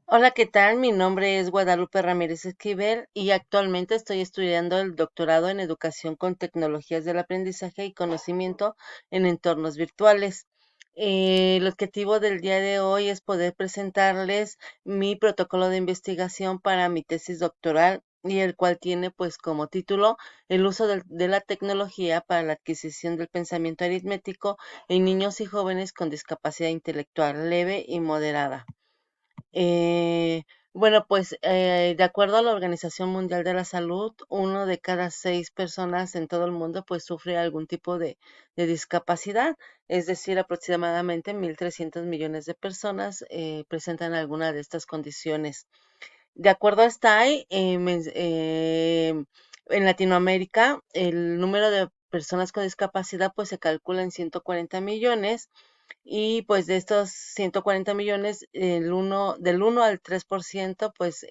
Hola, ¿qué tal? Mi nombre es Guadalupe Ramírez Esquivel y actualmente estoy estudiando el doctorado en Educación con Tecnologías del Aprendizaje y Conocimiento en Entornos Virtuales. El objetivo del día de hoy es poder presentarles mi protocolo de investigación para mi tesis doctoral y el cual tiene pues como título el uso de la tecnología para la adquisición del pensamiento aritmético en niños y jóvenes con discapacidad intelectual leve y moderada. Eh, bueno, pues de acuerdo a la Organización Mundial de la Salud, uno de cada seis personas en todo el mundo pues sufre algún tipo de discapacidad, es decir, aproximadamente 1.300 millones de personas presentan alguna de estas condiciones. De acuerdo a STAI, en Latinoamérica el número de personas con discapacidad pues se calcula en 140 millones y pues de estos 140 millones, del 1 al 3% pues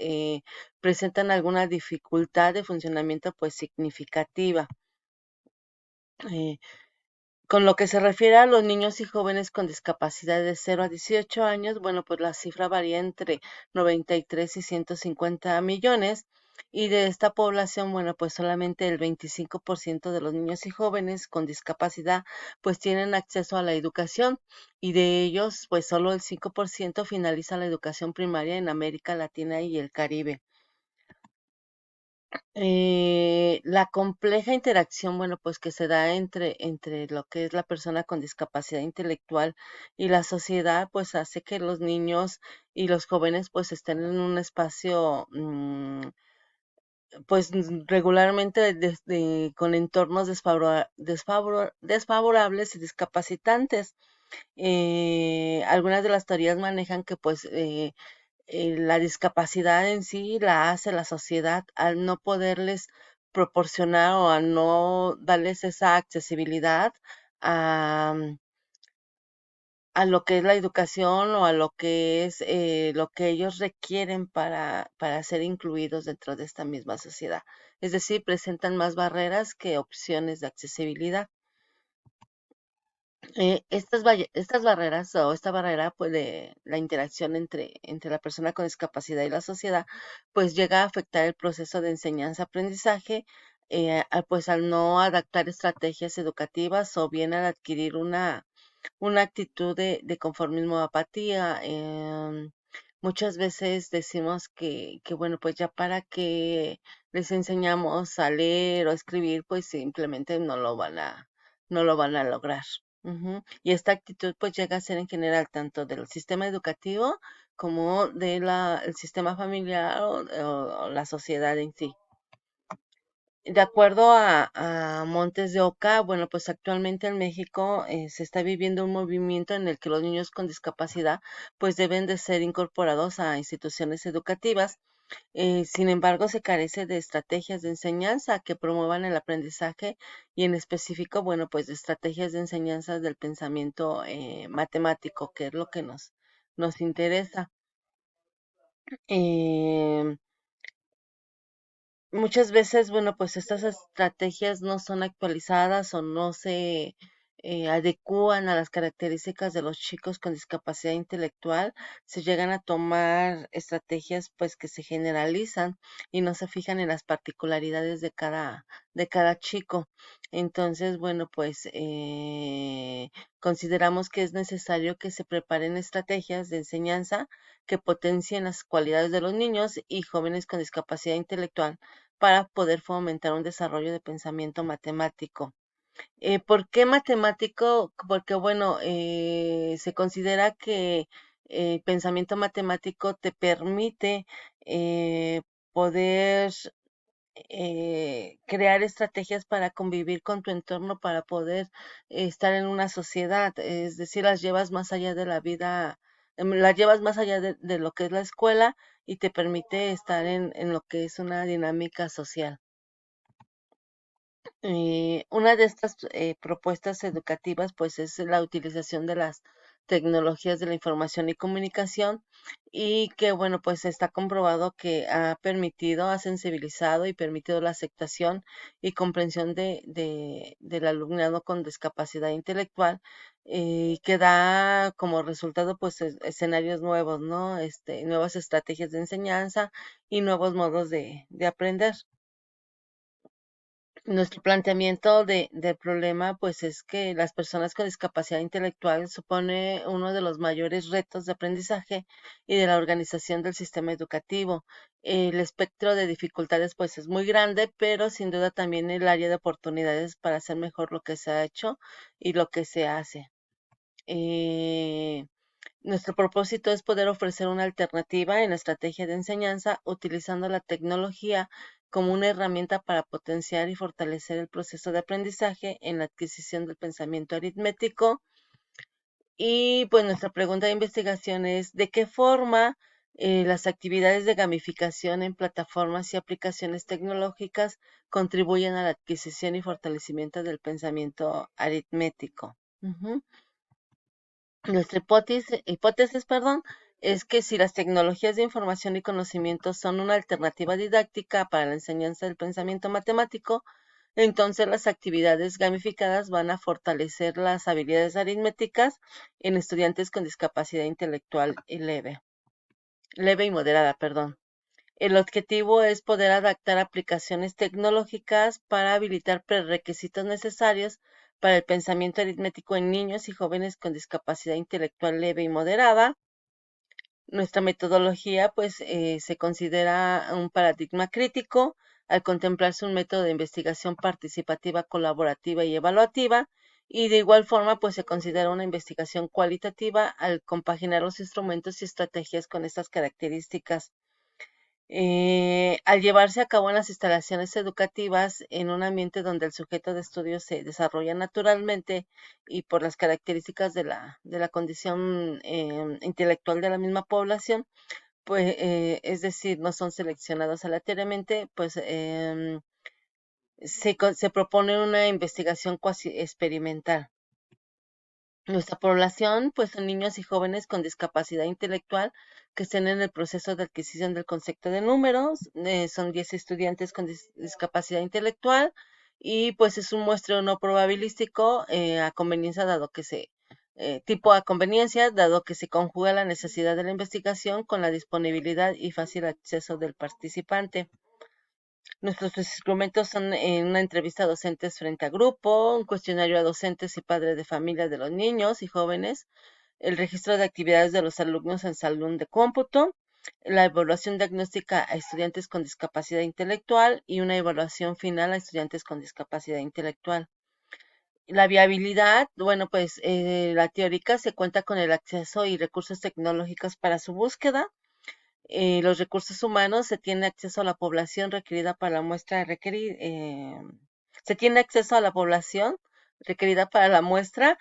presentan alguna dificultad de funcionamiento pues significativa. Eh, con lo que se refiere a los niños y jóvenes con discapacidad de 0 a 18 años, bueno, pues la cifra varía entre 93 y 150 millones. Y de esta población, bueno, pues solamente el 25% de los niños y jóvenes con discapacidad pues tienen acceso a la educación y de ellos pues solo el 5% finaliza la educación primaria en América Latina y el Caribe. La compleja interacción, bueno, pues que se da entre lo que es la persona con discapacidad intelectual y la sociedad, pues hace que los niños y los jóvenes pues estén en un espacio, pues regularmente con entornos desfavorables y discapacitantes. Algunas de las teorías manejan que pues la discapacidad en sí la hace la sociedad al no poderles proporcionar o al no darles esa accesibilidad a, a lo que es la educación o a lo que es lo que ellos requieren para ser incluidos dentro de esta misma sociedad. Es decir, presentan más barreras que opciones de accesibilidad. Estas barreras o esta barrera pues de la interacción entre la persona con discapacidad y la sociedad pues llega a afectar el proceso de enseñanza-aprendizaje, pues al no adaptar estrategias educativas o bien al adquirir una actitud de conformismo o apatía. Muchas veces decimos que bueno, pues ya para que les enseñamos a leer o escribir, pues simplemente no lo van a lograr. Ujú. Y esta actitud pues llega a ser en general tanto del sistema educativo como del sistema familiar o la sociedad en sí. De acuerdo a Montes de Oca, bueno, pues actualmente en México se está viviendo un movimiento en el que los niños con discapacidad pues deben de ser incorporados a instituciones educativas. Sin embargo, se carece de estrategias de enseñanza que promuevan el aprendizaje y en específico, bueno, pues de estrategias de enseñanza del pensamiento matemático, que es lo que nos interesa. Em, Muchas veces, bueno, pues estas estrategias no son actualizadas o no se adecúan a las características de los chicos con discapacidad intelectual. Se llegan a tomar estrategias pues que se generalizan y no se fijan en las particularidades de cada chico. Entonces, bueno, pues consideramos que es necesario que se preparen estrategias de enseñanza que potencien las cualidades de los niños y jóvenes con discapacidad intelectual para poder fomentar un desarrollo de pensamiento matemático. ¿Por qué matemático? Porque, bueno, se considera que el pensamiento matemático te permite poder crear estrategias para convivir con tu entorno, para poder estar en una sociedad, es decir, las llevas más allá de la vida, las llevas más allá de lo que es la escuela y te permite estar en lo que es una dinámica social. Una de estas propuestas educativas pues es la utilización de las tecnologías de la información y comunicación, y que bueno, pues está comprobado que ha permitido, ha sensibilizado y permitido la aceptación y comprensión del alumnado con discapacidad intelectual, que da como resultado pues escenarios nuevos, ¿no? Nuevas estrategias de enseñanza y nuevos modos de aprender. Nuestro planteamiento del problema, pues, es que las personas con discapacidad intelectual supone uno de los mayores retos de aprendizaje y de la organización del sistema educativo. El espectro de dificultades, pues, es muy grande, pero sin duda también el área de oportunidades para hacer mejor lo que se ha hecho y lo que se hace. Eh, Nuestro propósito es poder ofrecer una alternativa en la estrategia de enseñanza utilizando la tecnología como una herramienta para potenciar y fortalecer el proceso de aprendizaje en la adquisición del pensamiento aritmético. Y pues nuestra pregunta de investigación es, ¿de qué forma las actividades de gamificación en plataformas y aplicaciones tecnológicas contribuyen a la adquisición y fortalecimiento del pensamiento aritmético? Ujú. Nuestra hipótesis, perdón, es que si las tecnologías de información y conocimiento son una alternativa didáctica para la enseñanza del pensamiento matemático, entonces las actividades gamificadas van a fortalecer las habilidades aritméticas en estudiantes con discapacidad intelectual y leve y moderada, perdón. El objetivo es poder adaptar aplicaciones tecnológicas para habilitar prerequisitos necesarios para el pensamiento aritmético en niños y jóvenes con discapacidad intelectual leve y moderada. Nuestra metodología, pues, se considera un paradigma crítico al contemplarse un método de investigación participativa, colaborativa y evaluativa, y de igual forma, pues, se considera una investigación cualitativa al compaginar los instrumentos y estrategias con estas características. Al llevarse a cabo en las instalaciones educativas en un ambiente donde el sujeto de estudio se desarrolla naturalmente y por las características de la condición intelectual de la misma población, pues es decir, no son seleccionados aleatoriamente, pues se propone una investigación cuasi experimental. Nuestra población, pues son niños y jóvenes con discapacidad intelectual que estén en el proceso de adquisición del concepto de números. Son 10 estudiantes con discapacidad intelectual y pues es un muestreo no probabilístico a conveniencia dado que tipo a conveniencia dado que se conjuga la necesidad de la investigación con la disponibilidad y fácil acceso del participante. Nuestros instrumentos son una entrevista a docentes frente a grupo, un cuestionario a docentes y padres de familia de los niños y jóvenes, el registro de actividades de los alumnos en salón de cómputo, la evaluación diagnóstica a estudiantes con discapacidad intelectual y una evaluación final a estudiantes con discapacidad intelectual. La viabilidad, bueno, pues la teórica se cuenta con el acceso y recursos tecnológicos para su búsqueda, los recursos humanos, se tiene acceso a la población requerida para la muestra se tiene acceso a la población requerida para la muestra,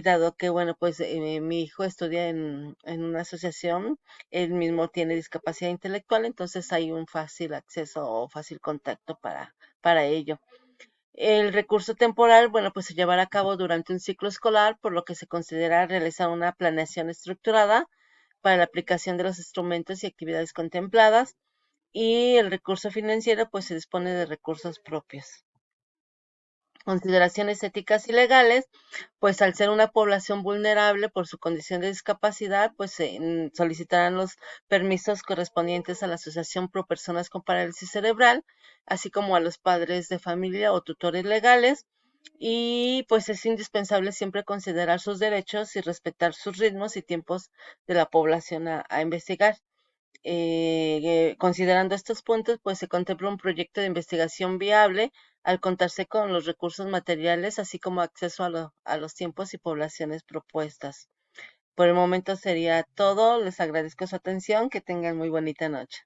dado que, bueno, pues mi hijo estudia en una asociación, él mismo tiene discapacidad intelectual, entonces hay un fácil acceso o fácil contacto para ello. El recurso temporal, bueno, pues se llevará a cabo durante un ciclo escolar, por lo que se considera realizar una planeación estructurada para la aplicación de los instrumentos y actividades contempladas, y el recurso financiero pues se dispone de recursos propios. Consideraciones éticas y legales, pues al ser una población vulnerable por su condición de discapacidad, pues se solicitarán los permisos correspondientes a la Asociación Pro Personas con Parálisis Cerebral, así como a los padres de familia o tutores legales, y pues es indispensable siempre considerar sus derechos y respetar sus ritmos y tiempos de la población a investigar. Considerando estos puntos, pues se contempla un proyecto de investigación viable al contarse con los recursos materiales, así como acceso a los tiempos y poblaciones propuestas. Por el momento sería todo. Les agradezco su atención. Que tengan muy bonita noche.